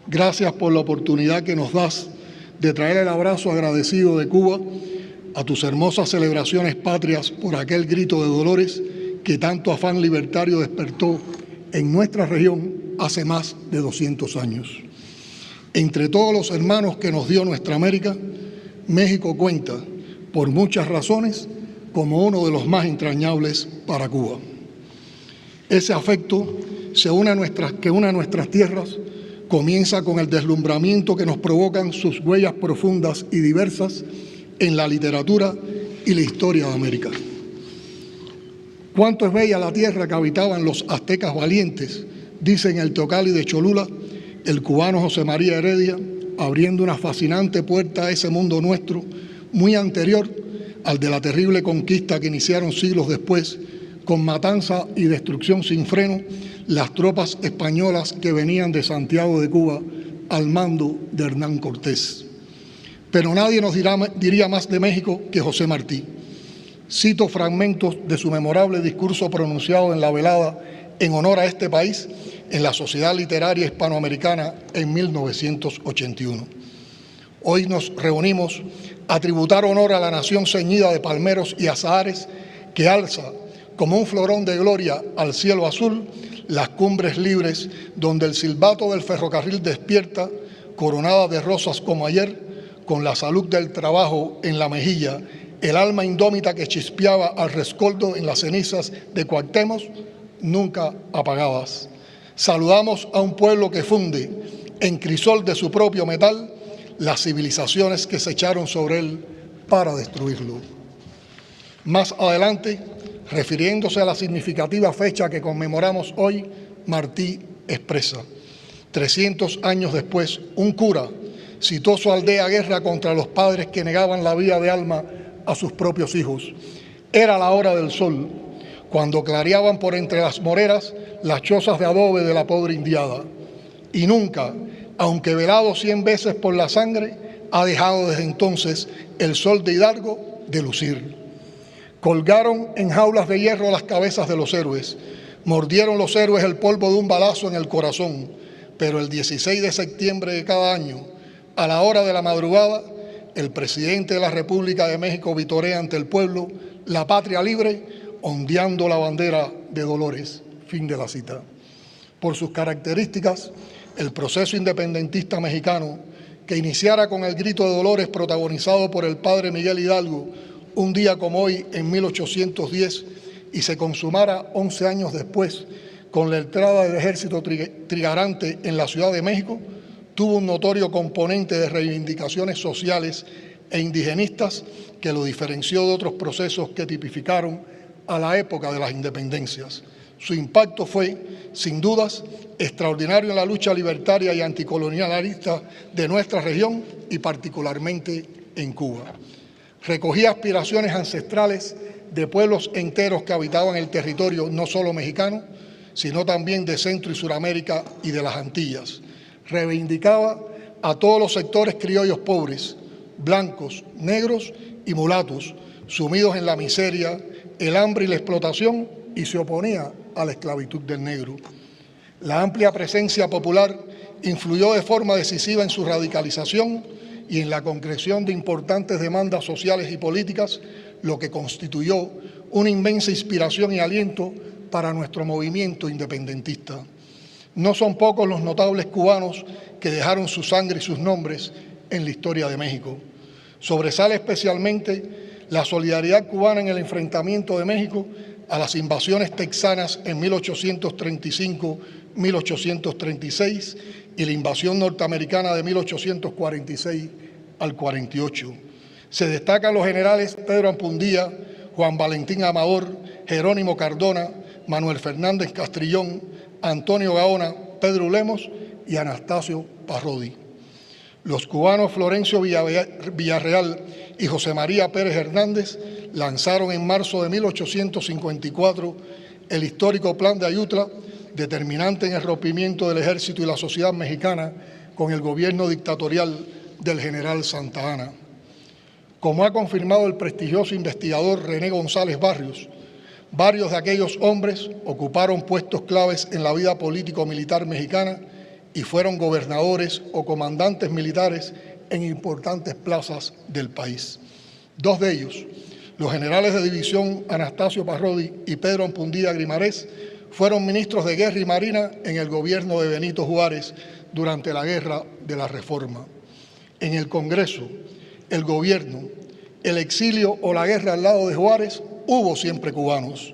Gracias por la oportunidad que nos das de traer el abrazo agradecido de Cuba a tus hermosas celebraciones patrias por aquel grito de dolores que tanto afán libertario despertó en nuestra región hace más de 200 años. Entre todos los hermanos que nos dio nuestra América, México cuenta, por muchas razones, como uno de los más entrañables para Cuba. Ese afecto que une a nuestras tierras comienza con el deslumbramiento que nos provocan sus huellas profundas y diversas en la literatura y la historia de América. Cuánto es bella la tierra que habitaban los aztecas valientes, dice en el Teocalli de Cholula el cubano José María Heredia, abriendo una fascinante puerta a ese mundo nuestro, muy anterior al de la terrible conquista que iniciaron siglos después, con matanza y destrucción sin freno, las tropas españolas que venían de Santiago de Cuba al mando de Hernán Cortés. Pero nadie nos diría más de México que José Martí. Cito fragmentos de su memorable discurso pronunciado en la velada en honor a este país en la Sociedad Literaria Hispanoamericana en 1981. Hoy nos reunimos a tributar honor a la nación ceñida de palmeros y azahares que alza como un florón de gloria al cielo azul las cumbres libres donde el silbato del ferrocarril despierta, coronada de rosas como ayer, con la salud del trabajo en la mejilla, el alma indómita que chispeaba al rescoldo en las cenizas de Cuauhtémoc, nunca apagadas. Saludamos a un pueblo que funde en crisol de su propio metal las civilizaciones que se echaron sobre él para destruirlo. Más adelante, refiriéndose a la significativa fecha que conmemoramos hoy, Martí expresa: 300 años después, un cura citó su aldea guerra contra los padres que negaban la vida de alma a sus propios hijos. Era la hora del sol, cuando clareaban por entre las moreras las chozas de adobe de la pobre indiada. Y nunca, aunque velado 100 veces por la sangre, ha dejado desde entonces el sol de Hidalgo de lucir. Colgaron en jaulas de hierro las cabezas de los héroes, mordieron los héroes el polvo de un balazo en el corazón, pero el 16 de septiembre de cada año, a la hora de la madrugada, el presidente de la República de México vitorea ante el pueblo la patria libre, ondeando la bandera de Dolores. Fin de la cita. Por sus características, el proceso independentista mexicano, que iniciara con el grito de Dolores protagonizado por el padre Miguel Hidalgo, un día como hoy en 1810, y se consumara 11 años después con la entrada del ejército trigarante en la Ciudad de México, tuvo un notorio componente de reivindicaciones sociales e indigenistas que lo diferenció de otros procesos que tipificaron a la época de las independencias. Su impacto fue, sin dudas, extraordinario en la lucha libertaria y anticolonialista de nuestra región y particularmente en Cuba. Recogía aspiraciones ancestrales de pueblos enteros que habitaban el territorio no solo mexicano, sino también de Centro y Suramérica y de las Antillas. Reivindicaba a todos los sectores criollos pobres, blancos, negros y mulatos, sumidos en la miseria, el hambre y la explotación, y se oponía a la esclavitud del negro. La amplia presencia popular influyó de forma decisiva en su radicalización y en la concreción de importantes demandas sociales y políticas, lo que constituyó una inmensa inspiración y aliento para nuestro movimiento independentista. No son pocos los notables cubanos que dejaron su sangre y sus nombres en la historia de México. Sobresale especialmente la solidaridad cubana en el enfrentamiento de México a las invasiones texanas en 1835-1836 y la invasión norteamericana de 1846 al 48. Se destacan los generales Pedro Ampundía, Juan Valentín Amador, Jerónimo Cardona, Manuel Fernández Castrillón, Antonio Gaona, Pedro Lemos y Anastasio Parrodi. Los cubanos Florencio Villarreal y José María Pérez Hernández lanzaron en marzo de 1854 el histórico Plan de Ayutla, determinante en el rompimiento del ejército y la sociedad mexicana con el gobierno dictatorial del general Santa Anna. Como ha confirmado el prestigioso investigador René González Barrios, varios de aquellos hombres ocuparon puestos claves en la vida político-militar mexicana y fueron gobernadores o comandantes militares en importantes plazas del país. Dos de ellos, los generales de división Anastasio Parrodi y Pedro Ampundía Grimarés, fueron ministros de Guerra y Marina en el gobierno de Benito Juárez durante la Guerra de la Reforma. En el Congreso, el gobierno, el exilio o la guerra al lado de Juárez, hubo siempre cubanos.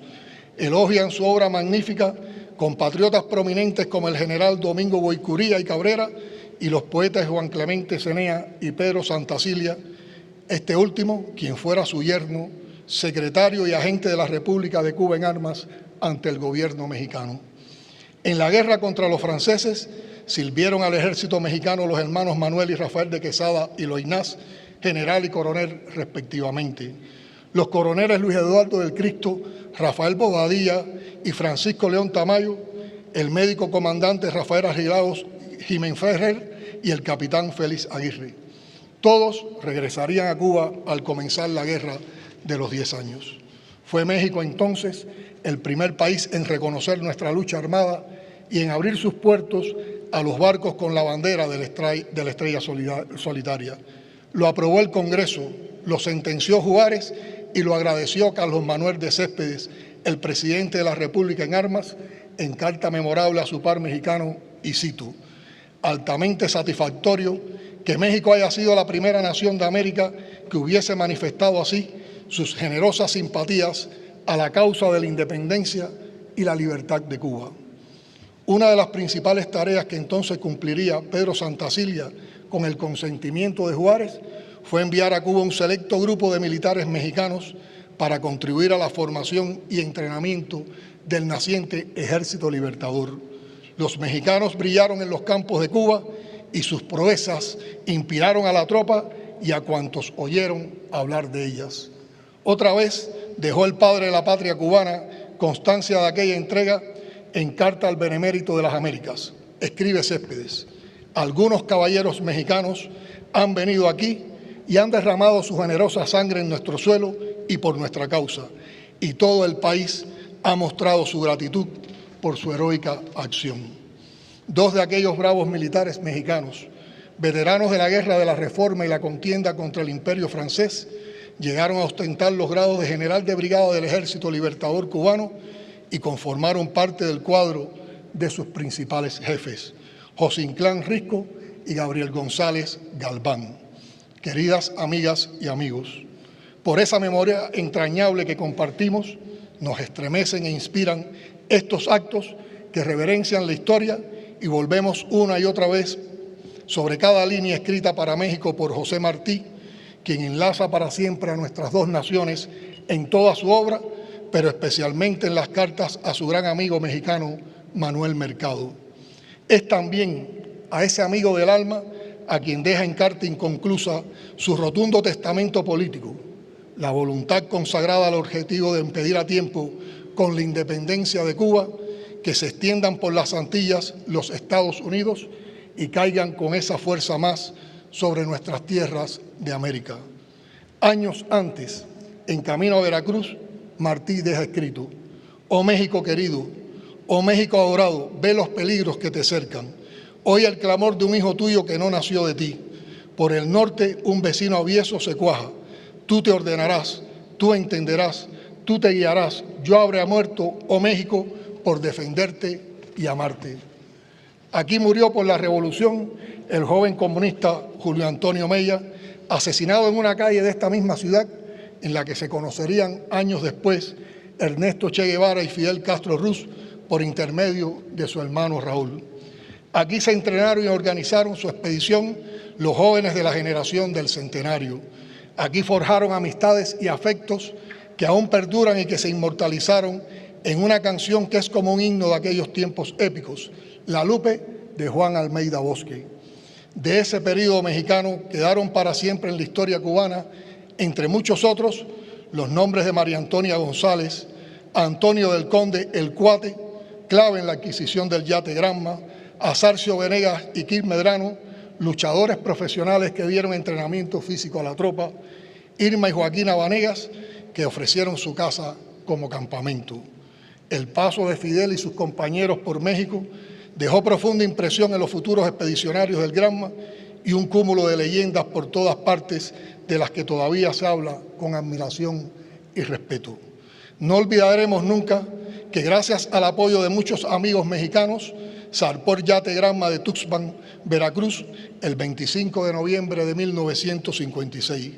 Elogian su obra magnífica compatriotas prominentes como el general Domingo Boicuría y Cabrera y los poetas Juan Clemente Cenea y Pedro Santacilia, este último, quien fuera su yerno, secretario y agente de la República de Cuba en armas ante el gobierno mexicano. En la guerra contra los franceses sirvieron al ejército mexicano los hermanos Manuel y Rafael de Quesada y Loynaz, general y coronel respectivamente. Los coroneles Luis Eduardo del Cristo, Rafael Bobadilla y Francisco León Tamayo, el médico comandante Rafael Argilaos Jiménez Ferrer y el capitán Félix Aguirre. Todos regresarían a Cuba al comenzar la guerra de los 10 años. Fue México entonces el primer país en reconocer nuestra lucha armada y en abrir sus puertos a los barcos con la bandera de la estrella solitaria. Lo aprobó el Congreso, lo sentenció Juárez y lo agradeció Carlos Manuel de Céspedes, el presidente de la República en armas, en carta memorable a su par mexicano, y cito: altamente satisfactorio que México haya sido la primera nación de América que hubiese manifestado así sus generosas simpatías a la causa de la independencia y la libertad de Cuba. Una de las principales tareas que entonces cumpliría Pedro Santacilia con el consentimiento de Juárez fue enviar a Cuba un selecto grupo de militares mexicanos para contribuir a la formación y entrenamiento del naciente Ejército Libertador. Los mexicanos brillaron en los campos de Cuba y sus proezas inspiraron a la tropa y a cuantos oyeron hablar de ellas. Otra vez dejó el padre de la patria cubana constancia de aquella entrega en carta al Benemérito de las Américas. Escribe Céspedes: algunos caballeros mexicanos han venido aquí y han derramado su generosa sangre en nuestro suelo y por nuestra causa, y todo el país ha mostrado su gratitud por su heroica acción. Dos de aquellos bravos militares mexicanos, veteranos de la Guerra de la Reforma y la contienda contra el Imperio francés, llegaron a ostentar los grados de general de brigada del Ejército Libertador cubano y conformaron parte del cuadro de sus principales jefes, José Inclán Risco y Gabriel González Galván. Queridas amigas y amigos, por esa memoria entrañable que compartimos, nos estremecen e inspiran estos actos que reverencian la historia y volvemos una y otra vez sobre cada línea escrita para México por José Martí, quien enlaza para siempre a nuestras dos naciones en toda su obra, pero especialmente en las cartas a su gran amigo mexicano Manuel Mercado. Es también a ese amigo del alma a quien deja en carta inconclusa su rotundo testamento político, la voluntad consagrada al objetivo de impedir a tiempo, con la independencia de Cuba, que se extiendan por las Antillas los Estados Unidos y caigan con esa fuerza más sobre nuestras tierras de América. Años antes, en camino a Veracruz, Martí deja escrito: oh México querido, oh México adorado, ve los peligros que te cercan. Oye el clamor de un hijo tuyo que no nació de ti. Por el norte un vecino avieso se cuaja. Tú te ordenarás, tú entenderás, tú te guiarás. Yo habré muerto, oh México, por defenderte y amarte. Aquí murió por la revolución el joven comunista Julio Antonio Mella, asesinado en una calle de esta misma ciudad, en la que se conocerían años después Ernesto Che Guevara y Fidel Castro Ruz por intermedio de su hermano Raúl. Aquí se entrenaron y organizaron su expedición los jóvenes de la generación del Centenario. Aquí forjaron amistades y afectos que aún perduran y que se inmortalizaron en una canción que es como un himno de aquellos tiempos épicos, La Lupe, de Juan Almeida Bosque. De ese periodo mexicano quedaron para siempre en la historia cubana, entre muchos otros, los nombres de María Antonia González, Antonio del Conde El Cuate, clave en la adquisición del yate Granma, a Sarcio Venegas y Kir Medrano, luchadores profesionales que dieron entrenamiento físico a la tropa, Irma y Joaquina Vanegas, que ofrecieron su casa como campamento. El paso de Fidel y sus compañeros por México Dejó profunda impresión en los futuros expedicionarios del Granma y un cúmulo de leyendas por todas partes de las que todavía se habla con admiración y respeto. No olvidaremos nunca que gracias al apoyo de muchos amigos mexicanos, zarpó el yate Granma de Tuxpan, Veracruz, el 25 de noviembre de 1956.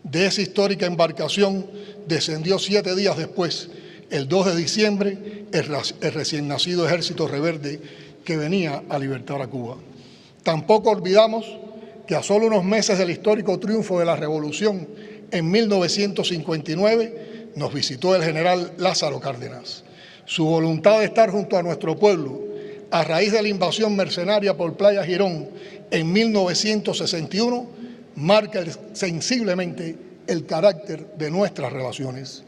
De esa histórica embarcación descendió 7 días después, el 2 de diciembre, el recién nacido Ejército Reverde que venía a libertar a Cuba. Tampoco olvidamos que a solo unos meses del histórico triunfo de la Revolución en 1959 nos visitó el general Lázaro Cárdenas. Su voluntad de estar junto a nuestro pueblo a raíz de la invasión mercenaria por Playa Girón en 1961 marca sensiblemente el carácter de nuestras relaciones.